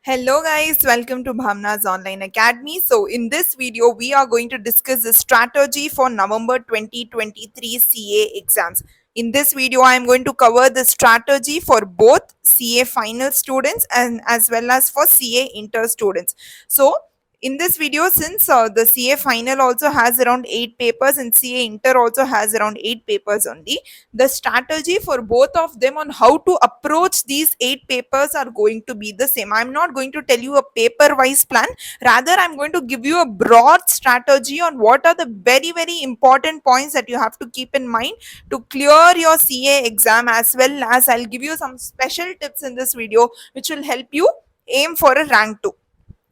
Hello guys, welcome to Bhavna's Online Academy. So in this video, we are going to discuss the strategy for November 2023 CA exams. In this video, I am going to cover the strategy for both CA final students and as well as for CA inter students. So in this video, since the CA final also has around 8 papers and CA inter also has around 8 papers only, the strategy for both of them on how to approach these 8 papers are going to be the same. I'm not going to tell you a paper wise plan, rather I'm going to give you a broad strategy on what are the very important points that you have to keep in mind to clear your CA exam, as well as I'll give you some special tips in this video which will help you aim for a rank 2.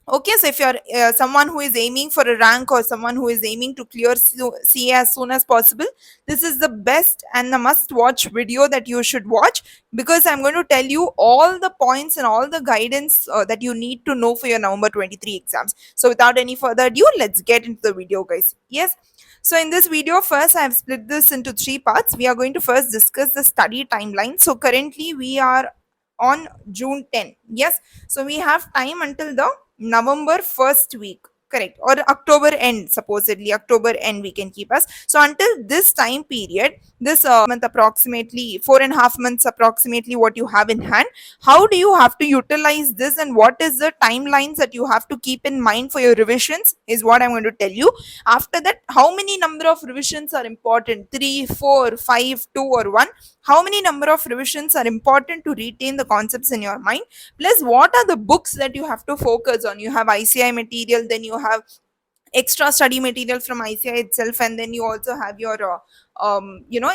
Okay, so if you're someone who is aiming for a rank or someone who is aiming to clear CA as soon as possible, this is the best and the must watch video that you should watch, because I'm going to tell you all the points and all the guidance that you need to know for your November 23 exams. So without any further ado, let's get into the video, guys. Yes. So in this video, first I have split this into 3 parts. We are going to first discuss the study timeline. So currently we are on June 10. Yes. So we have time until the November first week, correct, or October end, supposedly October end we can keep us. So until this time period, this month, approximately 4.5 months approximately, what you have in hand, how do you have to utilize this and what is the timelines that you have to keep in mind for your revisions is what I'm going to tell you. After that, how many number of revisions are important, 3, 4, 5, 2 or 1, how many number of revisions are important to retain the concepts in your mind, plus what are the books that you have to focus on. You have ICI material, then you have extra study material from ICI itself, and then you also have your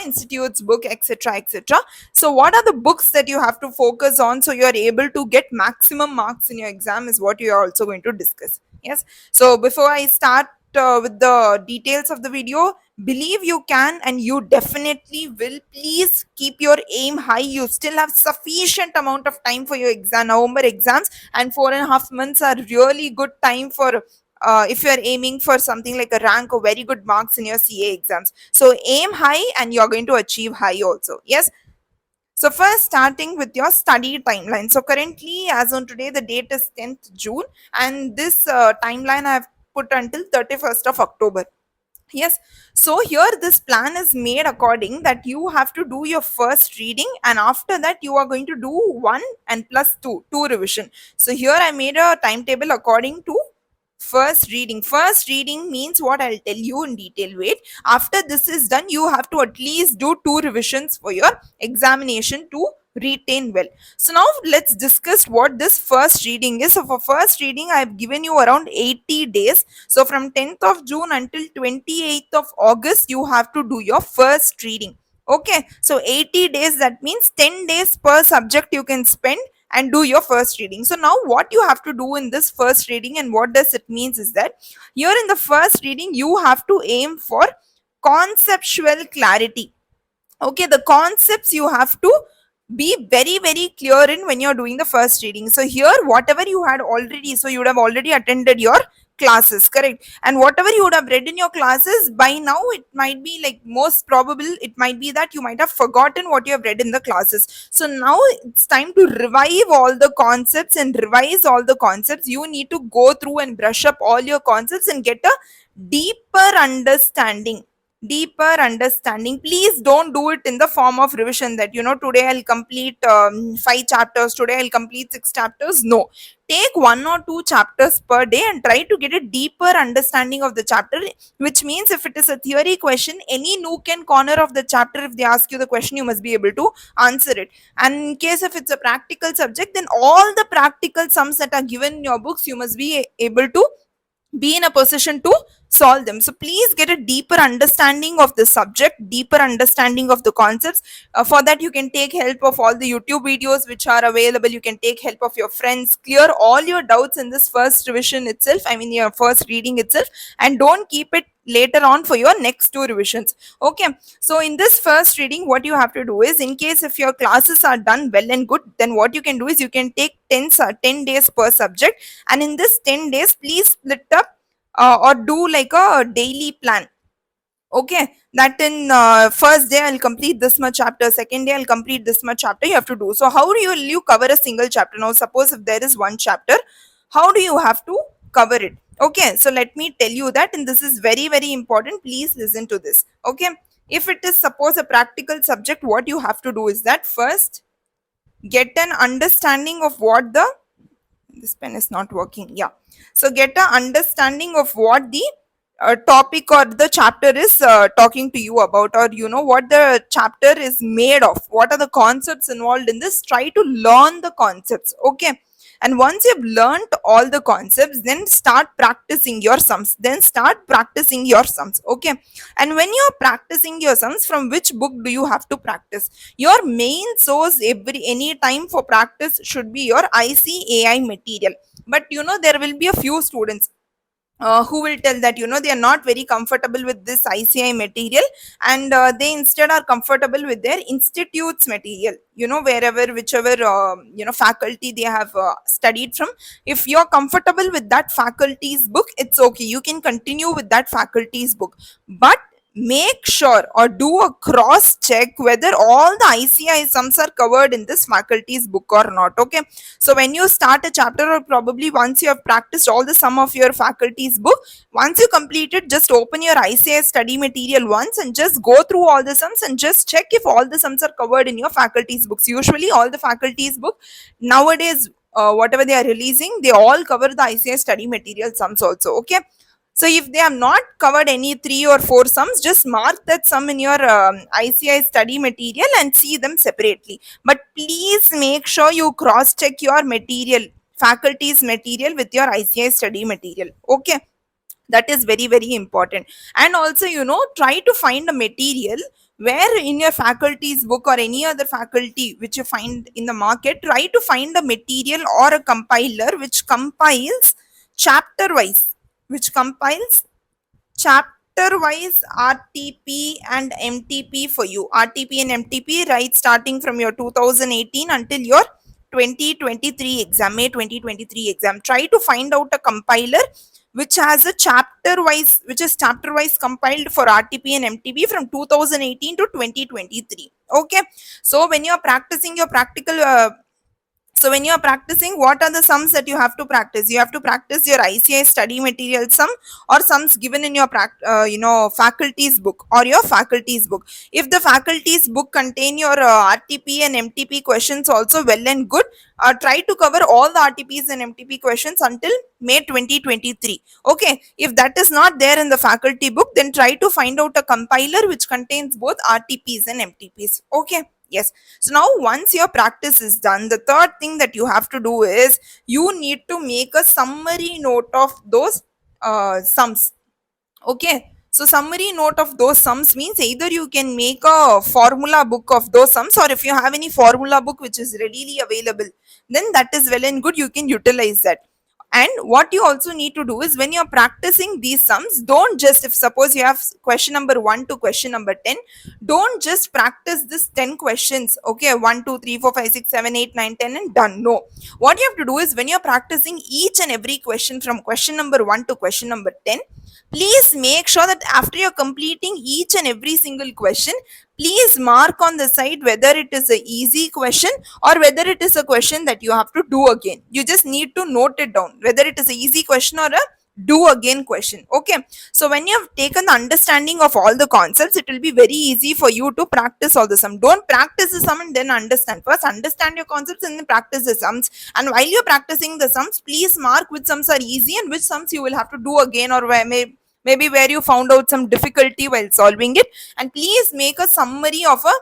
institute's book, etc, etc. So what are the books that you have to focus on so you are able to get maximum marks in your exam is what you are also going to discuss. Yes. So before I start with the details of the video, believe you can and you definitely will. Please keep your aim high. You still have sufficient amount of time for your exam, November exams, and 4.5 months are really good time for if you are aiming for something like a rank or very good marks in your CA exams. So aim high and you're going to achieve high also. Yes. So first, starting with your study timeline. So currently, as on today, the date is 10th June, and this timeline I have put until 31st of October. Yes. So here this plan is made according that you have to do your first reading, and after that you are going to do 1 and plus 2 revision. So here I made a timetable according to first reading. First reading means what, I'll tell you in detail. Wait. After this is done, you have to at least do 2 revisions for your examination to retain well. So now let's discuss what this first reading is. So for first reading, I have given you around 80 days. So from 10th of June until 28th of August, you have to do your first reading. Okay. So 80 days, that means 10 days per subject you can spend and do your first reading. So now what you have to do in this first reading and what does it means is that here in the first reading, you have to aim for conceptual clarity. Okay. The concepts you have to be very clear in when you're doing the first reading. So here whatever you had already, so you would have already attended your classes, correct, and whatever you would have read in your classes by now, it might be like most probable it might be that you might have forgotten what you have read in the classes. So now it's time to revive all the concepts and revise all the concepts. You need to go through and brush up all your concepts and get a deeper understanding. Please don't do it in the form of revision that today I'll complete 5 chapters, today I'll complete 6 chapters. No, take 1 or 2 chapters per day and try to get a deeper understanding of the chapter, which means if it is a theory question, any nook and corner of the chapter, if they ask you the question, you must be able to answer it. And in case if it's a practical subject, then all the practical sums that are given in your books, you must be able to be in a position to solve them. So please get a deeper understanding of the subject, deeper understanding of the concepts. For that, you can take help of all the YouTube videos which are available. You can take help of your friends. Clear all your doubts in this first revision itself, I mean your first reading itself, and don't keep it later on for your next 2 revisions. Okay. So in this first reading, what you have to do is, in case if your classes are done well and good, then what you can do is you can take 10 days per subject, and in this 10 days, please split up or do like a daily plan. Okay, that in first day I'll complete this much chapter, second day I'll complete this much chapter, you have to do. So how do you cover a single chapter? Now suppose if there is one chapter, how do you have to cover it? Okay, so let me tell you that, and this is very very important, please listen to this. Okay, if it is suppose a practical subject, what you have to do is that first get an understanding of what the, this pen is not working, yeah, so get a understanding of what the topic or the chapter is talking to you about, or you know what the chapter is made of, what are the concepts involved in this, try to learn the concepts. Okay, and once you've learned all the concepts, then start practicing your sums, okay. And when you're practicing your sums, from which book do you have to practice? Your main source every any time for practice should be your ICAI material. But you know there will be a few students who will tell that you know they are not very comfortable with this ICI material, and they instead are comfortable with their institute's material, you know, wherever whichever you know faculty they have studied from. If you're comfortable with that faculty's book, it's okay, you can continue with that faculty's book, but make sure or do a cross check whether all the ICI sums are covered in this faculty's book or not. Okay, so when you start a chapter, or probably once you have practiced all the sum of your faculty's book, once you complete it, just open your ICI study material once and just go through all the sums and just check if all the sums are covered in your faculty's books. Usually all the faculty's book nowadays, whatever they are releasing, they all cover the ICI study material sums also. Okay, so if they have not covered any three or four sums, just mark that sum in your ICI study material and see them separately. But please make sure you cross check your material, faculty's material with your ICI study material. Okay, that is very very important. And also you know try to find a material where in your faculty's book or any other faculty which you find in the market, try to find a material or a compiler which compiles chapter wise, which compiles chapter wise RTP and MTP for you. RTP and MTP, right, starting from your 2018 until your 2023 exam, May 2023 exam. Try to find out a compiler which has a chapter wise, which is chapter wise compiled for RTP and MTP from 2018 to 2023. Okay, so when you are practicing your practical so when you are practicing, what are the sums that you have to practice? You have to practice your ICI study material sum or sums given in your you know faculty's book or your faculty's book. If the faculty's book contain your RTP and MTP questions also, well and good. Try to cover all the RTPs and MTP questions until May 2023. Okay, if that is not there in the faculty book, then try to find out a compiler which contains both RTPs and MTPs. Okay. Yes. So now once your practice is done, the third thing that you have to do is you need to make a summary note of those sums. Okay. So summary note of those sums means either you can make a formula book of those sums, or if you have any formula book which is readily available, then that is well and good, you can utilize that. And what you also need to do is when you're practicing these sums, don't just, if suppose you have question number 1 to question number 10, don't just practice this 10 questions. Okay, 1 2 3 4 5 6 7 8 9 10 and done. No, what you have to do is when you're practicing each and every question from question number 1 to question number 10, please make sure that after you're completing each and every single question, please mark on the side whether it is a easy question or whether it is a question that you have to do again. You just need to note it down whether it is a easy question or a do again question. Okay, so when you have taken the understanding of all the concepts, it will be very easy for you to practice all the sum. Don't practice the sum and then understand. First understand your concepts and then practice the sums. And while you're practicing the sums, please mark which sums are easy and which sums you will have to do again, or where maybe where you found out some difficulty while solving it. And please make a summary of a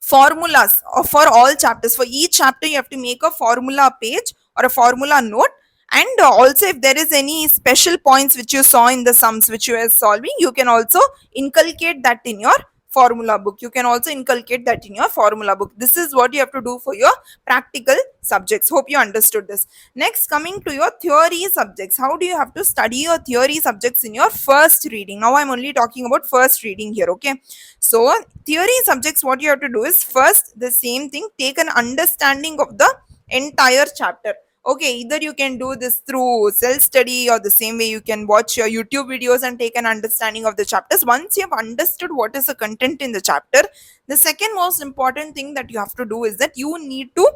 formulas for all chapters. For each chapter you have to make a formula page or a formula note. And also if there is any special points which you saw in the sums which you are solving, you can also inculcate that in your formula book. You can also inculcate that in your formula book. This is what you have to do for your practical subjects. Hope you understood this. Next, coming to your theory subjects. How do you have to study your theory subjects in your first reading? Now I'm only talking about first reading here. Okay, so theory subjects, what you have to do is first the same thing, take an understanding of the entire chapter. Okay, either you can do this through self study, or the same way you can watch your YouTube videos and take an understanding of the chapters. Once you have understood what is the content in the chapter, the second most important thing that you have to do is that you need to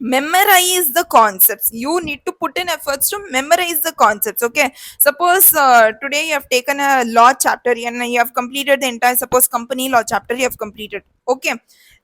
memorize the concepts. You need to put in efforts to memorize the concepts. Okay, suppose today you have taken a law chapter and you have completed the entire, suppose, company law chapter you have completed. Okay,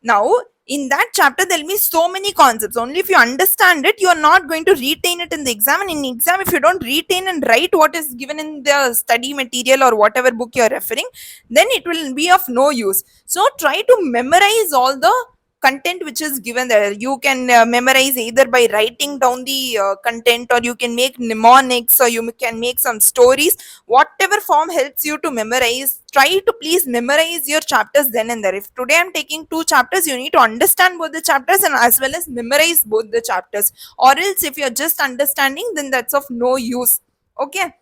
now in that chapter there'll be so many concepts. Only if you understand it, you are not going to retain it in the exam. And in exam, if you don't retain and write what is given in the study material or whatever book you are referring, then it will be of no use. So try to memorize all the content which is given there. You can memorize either by writing down the content, or you can make mnemonics, or you can make some stories. Whatever form helps you to memorize, try to please memorize your chapters then and there. If today I'm taking two chapters, you need to understand both the chapters and as well as memorize both the chapters, or else if you're just understanding, then that's of no use. Okay,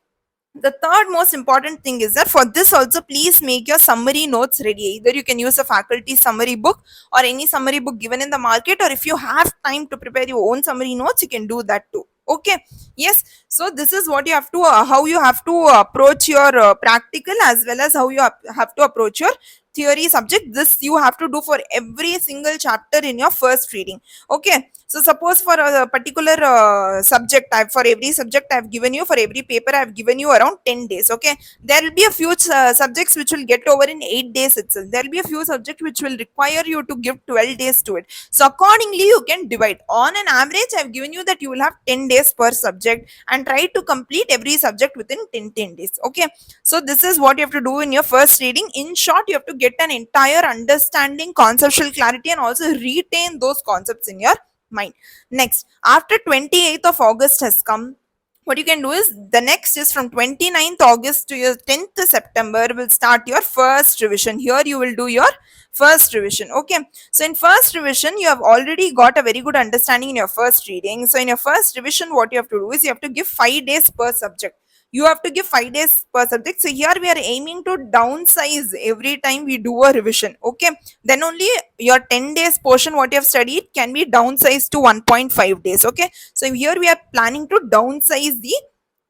the third most important thing is that for this also, please make your summary notes ready. Either you can use a faculty summary book or any summary book given in the market, or if you have time to prepare your own summary notes, you can do that too. Okay, yes. So this is what you have to how you have to approach your practical, as well as how you have to approach your theory subject. This you have to do for every single chapter in your first reading. Okay, so suppose for a particular subject, for every subject I've given you, for every paper I've given you around 10 days. Okay, there will be a few subjects which will get over in 8 days itself. There will be a few subjects which will require you to give 12 days to it. So accordingly you can divide. On an average, I've given you that you will have 10 days per subject, and try to complete every subject within 10 days. Okay, so this is what you have to do in your first reading. In short, you have to get an entire understanding, conceptual clarity, and also retain those concepts in your mind. Next, after 28th of August has come, what you can do is, the next is from 29th August to your 10th September will start your first revision. Here you will do your first revision. Okay, so in first revision, you have already got a very good understanding in your first reading. So in your first revision, what you have to do is, you have to give 5 days per subject. You have to give 5 days per subject. So here we are aiming to downsize every time we do a revision. Okay, then only your 10 days portion what you have studied can be downsized to 1.5 days. Okay, so here we are planning to downsize the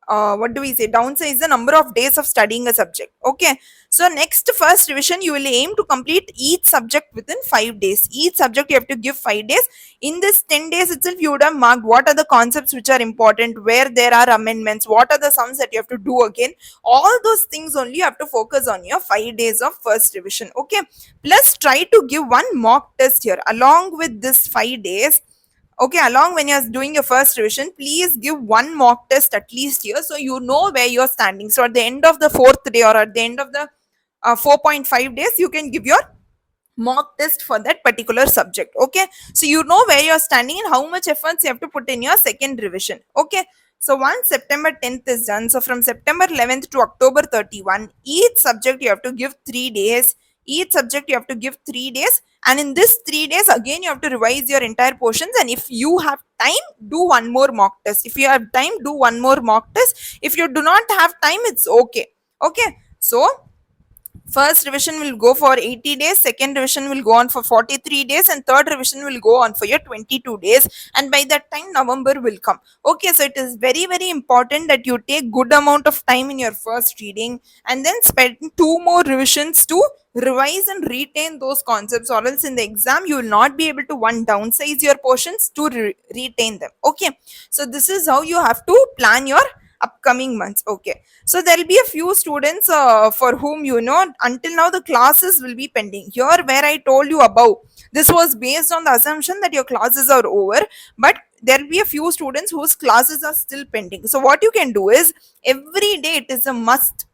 what do we say, downsize the number of days of studying a subject. Okay, so next first revision, you will aim to complete each subject within 5 days. Each subject you have to give 5 days. In this 10 days itself, you would have marked what are the concepts which are important, where there are amendments, what are the sums that you have to do again. All those things only you have to focus on your 5 days of first revision. Okay, plus try to give one mock test here along with this 5 days. Okay, along when you're doing your first revision, please give one mock test at least here, so you know where you're standing. So at the end of the fourth day, or at the end of the 4.5 days, you can give your mock test for that particular subject. Okay, so you know where you're standing and how much efforts you have to put in your second revision. Okay, so once September 10th is done, so from September 11th to October 31, each subject you have to give 3 days. Each subject you have to give 3 days, and in this 3 days again you have to revise your entire portions. And if you have time, do one more mock test. If you have time, do one more mock test. If you do not have time, it's okay. Okay, so first revision will go for 80 days, second revision will go on for 43 days, and third revision will go on for your 22 days. And by that time, November will come. Okay, so it is very, very important that you take good amount of time in your first reading, and then spend 2 more revisions to revise and retain those concepts, or else in the exam you will not be able to, one, downsize your portions, to retain them. Okay, so this is how you have to plan your upcoming months. Okay, so there will be a few students for whom, until now the classes will be pending. Here where I told you above, this was based on the assumption that your classes are over, but there will be a few students whose classes are still pending. So what you can do is, every day it is a must,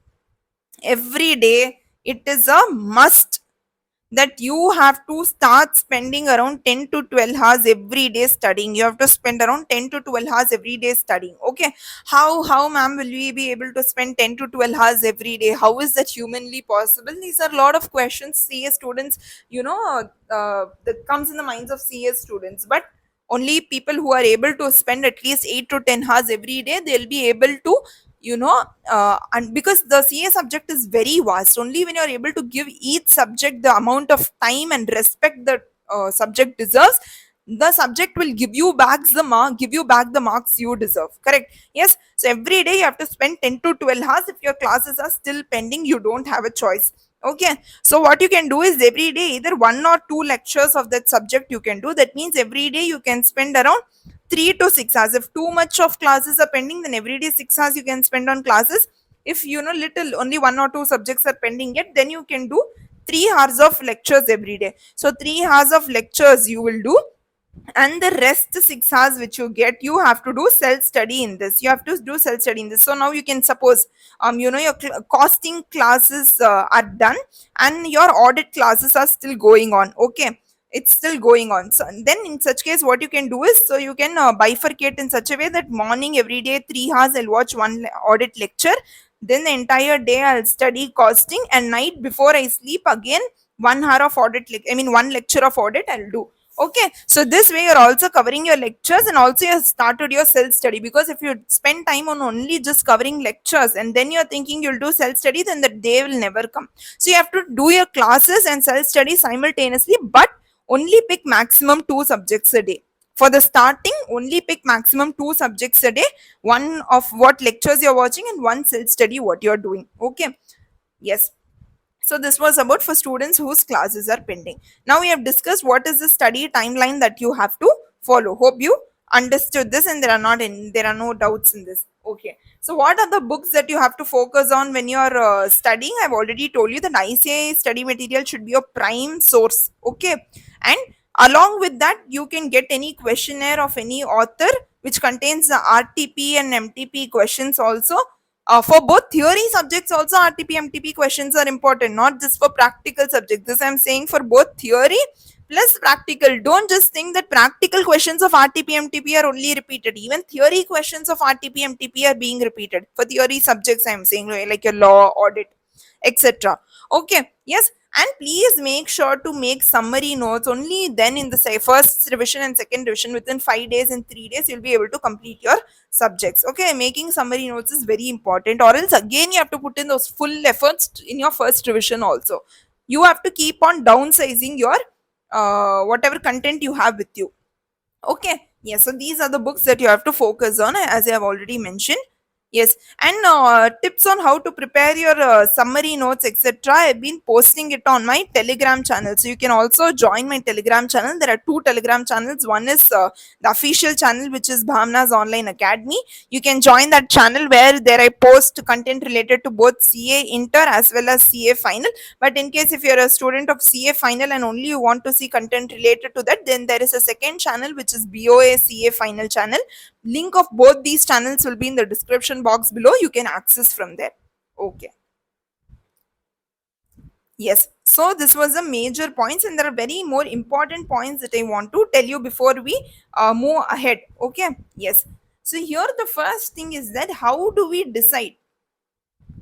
every day it is a must that you have to start spending around 10 to 12 hours every day studying. You have to spend around 10 to 12 hours every day studying. Okay, how ma'am will we be able to spend 10 to 12 hours every day? How is that humanly possible? These are a lot of questions CS students, that comes in the minds of CS students. But only people who are able to spend at least 8 to 10 hours every day, they'll be able to, and because the CA subject is very vast, only when you're able to give each subject the amount of time and respect the subject deserves, the subject will give you back the marks you deserve, correct? Yes, so every day you have to spend 10 to 12 hours. If your classes are still pending, you don't have a choice. Okay, so what you can do is every day either one or two lectures of that subject you can do. That means every day you can spend around 3 to 6 hours. If too much of classes are pending, then every day 6 hours you can spend on classes. If little only one or two subjects are pending yet, then you can do 3 hours of lectures every day. So 3 hours of lectures you will do, and the rest 6 hours which you get, you have to do self study in this. You have to do self study in this. So now you can suppose your costing classes are done, and your audit classes are still going on. Okay, it's still going on. So then in such case what you can do is, so you can bifurcate in such a way that morning every day 3 hours I'll watch one audit lecture, then the entire day I'll study costing, and night before I sleep again 1 hour of audit, one lecture of audit I'll do. Okay, so this way you're also covering your lectures, and also you have started your self study. Because if you spend time on only just covering lectures and then you're thinking you'll do self study, then the day will never come. So you have to do your classes and self study simultaneously, but only pick maximum two subjects a day. For the starting, only pick maximum two subjects a day, one of what lectures you're watching and one self study what you're doing. Okay, yes. So this was about for students whose classes are pending. Now we have discussed what is the study timeline that you have to follow. Hope you understood this, and there are no doubts in this. Okay. So what are the books that you have to focus on when you are studying? I've already told you that ICAI study material should be your prime source. Okay. And along with that, you can get any questionnaire of any author which contains the RTP and MTP questions also. For both theory subjects also, RTP MTP questions are important, not just for practical subjects. This I'm saying for both theory plus practical. Don't just think that practical questions of RTP MTP are only repeated. Even theory questions of RTP MTP are being repeated for theory subjects. I'm saying like your law, audit, etc. Okay, yes, and please make sure to make summary notes. Only then in the first revision and second revision, within 5 days and 3 days, you'll be able to complete your subjects. Okay, making summary notes is very important, or else again you have to put in those full efforts in your first revision also. You have to keep on downsizing your whatever content you have with you. Okay, yes, so these are the books that you have to focus on, as I have already mentioned. Yes, and tips on how to prepare your summary notes, etc. I've been posting it on my Telegram channel. So you can also join my Telegram channel. There are two Telegram channels. One is the official channel, which is Bhavna's Online Academy. You can join that channel where there I post content related to both CA Inter as well as CA Final. But in case if you're a student of CA Final and only you want to see content related to that, then there is a second channel which is BOA CA Final channel. Link of both these channels will be in the description box below. You can access from there. Okay. Yes. So this was the major points, and there are very more important points that I want to tell you before we move ahead. Okay. Yes. So here the first thing is that how do we decide?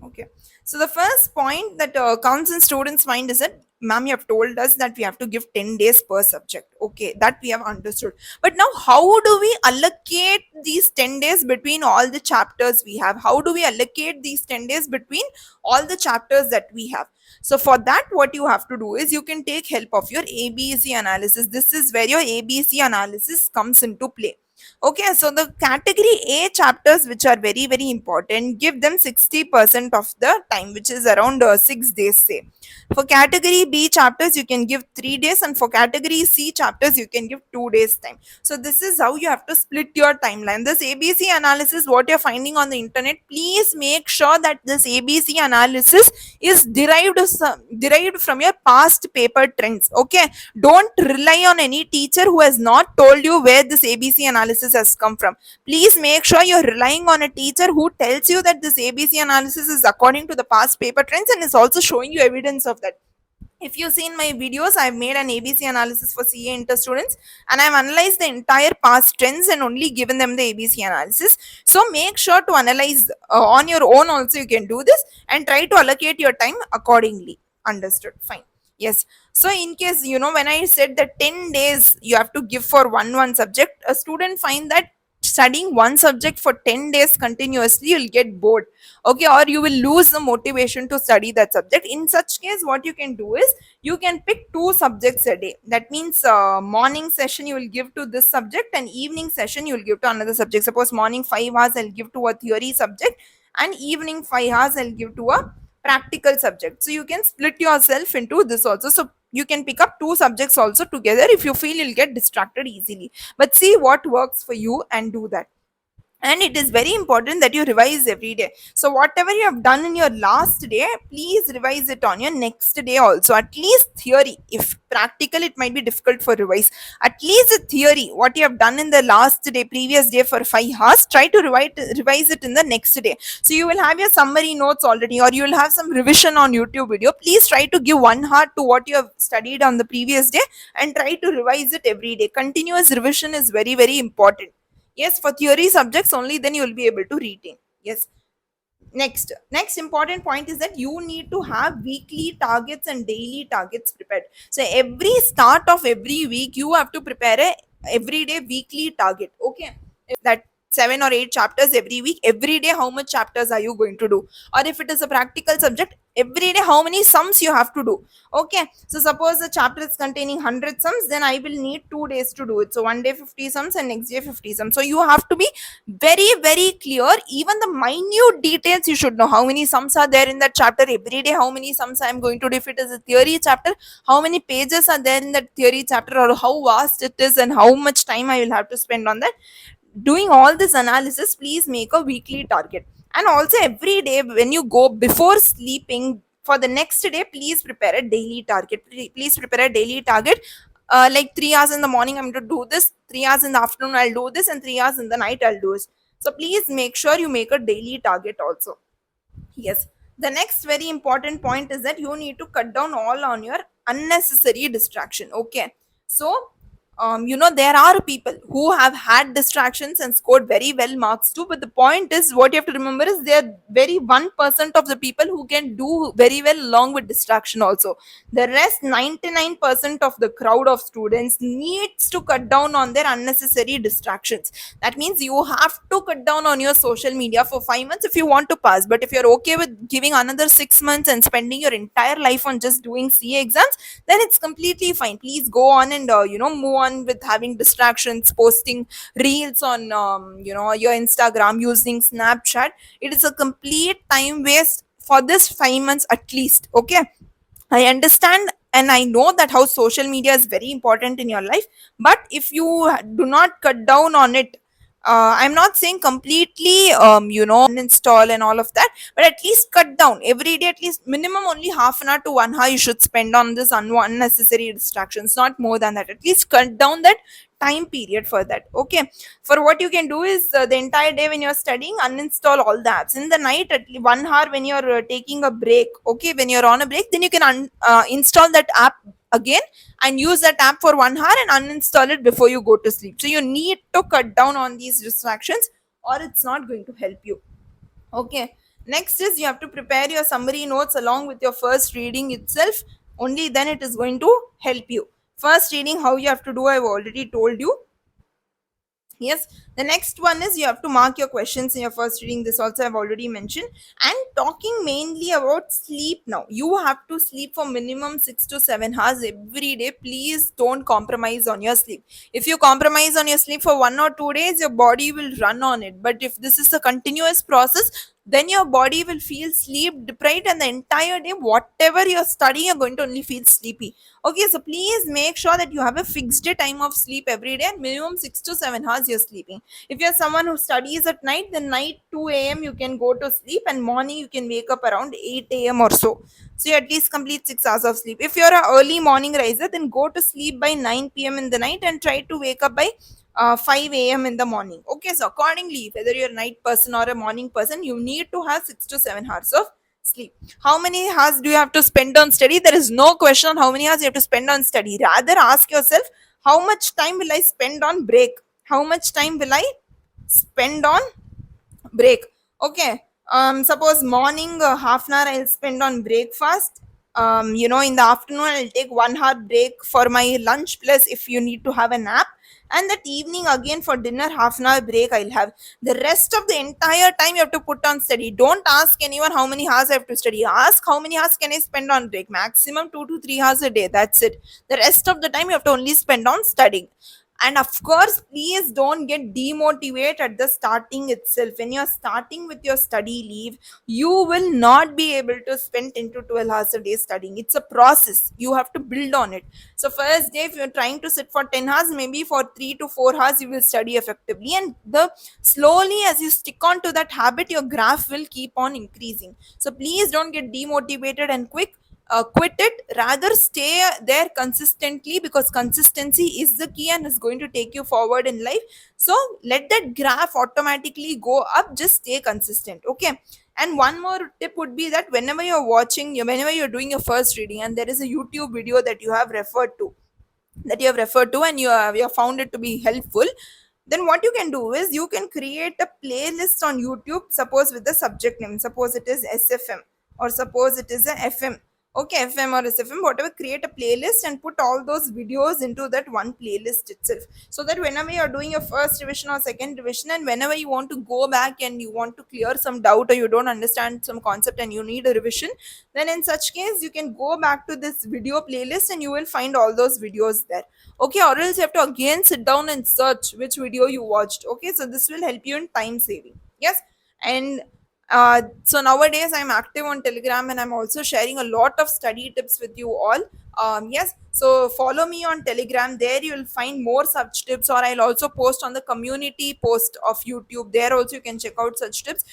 Okay. So the first point that comes in students' mind is that, ma'am, you have told us that we have to give 10 days per subject. Okay, that we have understood. But now, how do we allocate these 10 days between all the chapters we have? How do we allocate these 10 days between all the chapters that we have? So for that, what you have to do is you can take help of your ABC analysis. This is where your ABC analysis comes into play. Okay, so the category A chapters, which are very, very important, give them 60% of the time, which is around 6 days, say. For category B chapters, you can give 3 days, and for category C chapters, you can give 2 days time. So this is how you have to split your timeline. This ABC analysis, what you're finding on the internet, please make sure that this ABC analysis is derived from your past paper trends. Okay, don't rely on any teacher who has not told you where this ABC analysis has come from. Please make sure you're relying on a teacher who tells you that this ABC analysis is according to the past paper trends and is also showing you evidence of that. If you've seen my videos, I've made an ABC analysis for CA Inter students, and I've analyzed the entire past trends and only given them the ABC analysis. So make sure to analyze on your own also. You can do this and try to allocate your time accordingly. Understood? Fine. Yes. So in case, when I said that 10 days you have to give for one subject, a student find that studying one subject for 10 days continuously, you'll get bored, okay, or you will lose the motivation to study that subject. In such case, what you can do is you can pick two subjects a day. That means morning session you will give to this subject, and evening session you will give to another subject. Suppose morning 5 hours I'll give to a theory subject, and evening 5 hours I'll give to a practical subject. So you can split yourself into this also. So you can pick up two subjects also together if you feel you'll get distracted easily. But see what works for you and do that. And it is very important that you revise every day. So whatever you have done in your last day, please revise it on your next day also. At least theory. If practical, it might be difficult for revise. At least the theory, what you have done in the last day, previous day for 5 hours, try to revise it in the next day. So you will have your summary notes already, or you will have some revision on YouTube video. Please try to give 1 hour to what you have studied on the previous day, and try to revise it every day. Continuous revision is very, very important. Yes, for theory subjects only, then you will be able to retain. Yes. Next important point is that you need to have weekly targets and daily targets prepared. So every start of every week, you have to prepare a everyday weekly target. Okay. That 7 or 8 chapters every week, every day how much chapters are you going to do? Or if it is a practical subject, every day how many sums you have to do. Okay, so suppose the chapter is containing 100 sums, then I will need 2 days to do it. So one day 50 sums and next day 50 sums. So you have to be very, very clear. Even the minute details you should know. How many sums are there in that chapter? Every day how many sums I am going to do? If it is a theory chapter, how many pages are there in that theory chapter, or how vast it is, and how much time I will have to spend on that. Doing all this analysis, please make a weekly target. And also every day when you go before sleeping, for the next day, please prepare a daily target. Please prepare a daily target, like 3 hours in the morning I'm going to do this, 3 hours in the afternoon I'll do this, and 3 hours in the night I'll do this. So please make sure you make a daily target also. Yes. The next very important point is that you need to cut down all on your unnecessary distraction. Okay. So, there are people who have had distractions and scored very well marks too. But the point is, what you have to remember is they are very 1% of the people who can do very well along with distraction also. The rest 99% of the crowd of students needs to cut down on their unnecessary distractions. That means you have to cut down on your social media for 5 months if you want to pass. But if you're okay with giving another 6 months and spending your entire life on just doing CA exams, then it's completely fine. Please go on and move on with having distractions, posting reels on your Instagram, using Snapchat. It is a complete time waste for this 5 months at least. Okay, I understand and I know that how social media is very important in your life, but if you do not cut down on it, I'm not saying completely, uninstall and all of that, but at least cut down every day, at least minimum only half an hour to 1 hour you should spend on this unnecessary distractions, not more than that. At least cut down that time period for that. Okay, for what you can do is the entire day when you're studying, uninstall all the apps. In the night, at least 1 hour when you're taking a break, okay, when you're on a break, then you can install that app again and use that app for 1 hour and uninstall it before you go to sleep. So you need to cut down on these distractions, or it's not going to help you. Okay, next is you have to prepare your summary notes along with your first reading itself. Only then it is going to help you. First reading, how you have to do, I've already told you. Yes, the next one is you have to mark your questions in your first reading. This also I've already mentioned. And talking mainly about sleep now. You have to sleep for minimum 6 to 7 hours every day. Please don't compromise on your sleep. If you compromise on your sleep for 1 or 2 days, your body will run on it. But if this is a continuous process, then your body will feel sleep deprived, and the entire day, whatever you're studying, you're going to only feel sleepy. Okay, so please make sure that you have a fixed time of sleep every day, and minimum 6 to 7 hours you're sleeping. If you're someone who studies at night, then night 2 a.m. you can go to sleep, and morning you can wake up around 8 a.m. or so. So you at least complete 6 hours of sleep. If you're an early morning riser, then go to sleep by 9 p.m. in the night and try to wake up by 5 a.m. in the morning. Okay, so accordingly, whether you're a night person or a morning person, you need to have 6 to 7 hours of sleep. How many hours do you have to spend on study? There is no question on how many hours you have to spend on study. Rather, ask yourself, how much time will I spend on break? How much time will I spend on break? Okay, suppose morning half an hour I'll spend on breakfast. In the afternoon I'll take 1 hour break for my lunch, plus if you need to have a nap, and that evening again for dinner half an hour break I'll have. The rest of the entire time you have to put on study. Don't ask anyone how many hours I have to study. Ask how many hours can I spend on break. Maximum 2 to 3 hours a day. That's it. The rest of the time you have to only spend on studying. And of course, please don't get demotivated at the starting itself. When you're starting with your study leave, you will not be able to spend 10 to 12 hours a day studying. It's a process. You have to build on it. So first day, if you're trying to sit for 10 hours, maybe for 3 to 4 hours, you will study effectively. And the slowly as you stick on to that habit, your graph will keep on increasing. So please don't get demotivated and quit it. Rather stay there consistently, because consistency is the key and is going to take you forward in life. So let that graph automatically go up. Just stay consistent, okay? And one more tip would be that whenever you're doing your first reading and there is a YouTube video that you have referred to and you have found it to be helpful, then what you can do is you can create a playlist on YouTube, suppose with the subject name, suppose it is SFM or suppose it is a FM. Okay, FM or SFM, whatever, create a playlist and put all those videos into that one playlist itself, so that whenever you're doing your first revision or second revision and whenever you want to go back and you want to clear some doubt or you don't understand some concept and you need a revision, then in such case you can go back to this video playlist and you will find all those videos there. Okay, or else you have to again sit down and search which video you watched. Okay, so this will help you in time saving. Yes. And so nowadays I'm active on Telegram and I'm also sharing a lot of study tips with you all. Yes, so follow me on Telegram. There you will find more such tips, or I'll also post on the community post of YouTube. There also you can check out such tips.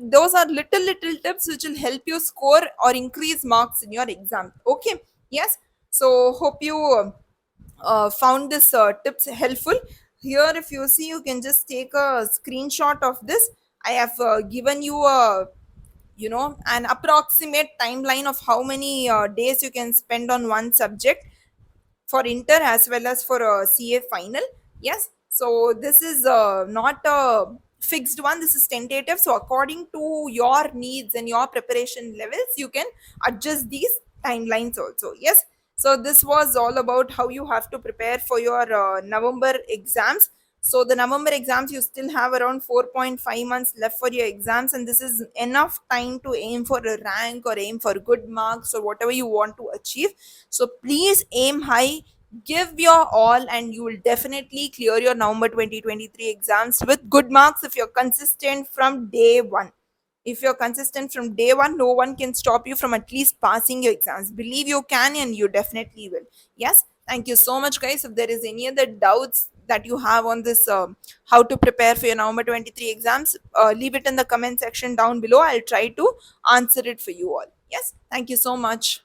Those are little tips which will help you score or increase marks in your exam. Okay. Yes. So hope you found this tips helpful. Here if you see, you can just take a screenshot of this. I have given you a, an approximate timeline of how many days you can spend on one subject for inter as well as for a CA final. Yes, so this is not a fixed one, this is tentative. So according to your needs and your preparation levels, you can adjust these timelines also. Yes, so this was all about how you have to prepare for your November exams. So the November exams, you still have around 4.5 months left for your exams, and this is enough time to aim for a rank or aim for good marks or whatever you want to achieve. So please aim high, give your all, and you will definitely clear your November 2023 exams with good marks if you're consistent from day one. If you're consistent from day one, no one can stop you from at least passing your exams. Believe you can, and you definitely will. Yes, thank you so much, guys. If there is any other doubts that you have on this, how to prepare for your November 23 exams, leave it in the comment section down below. I'll try to answer it for you all. Yes, thank you so much.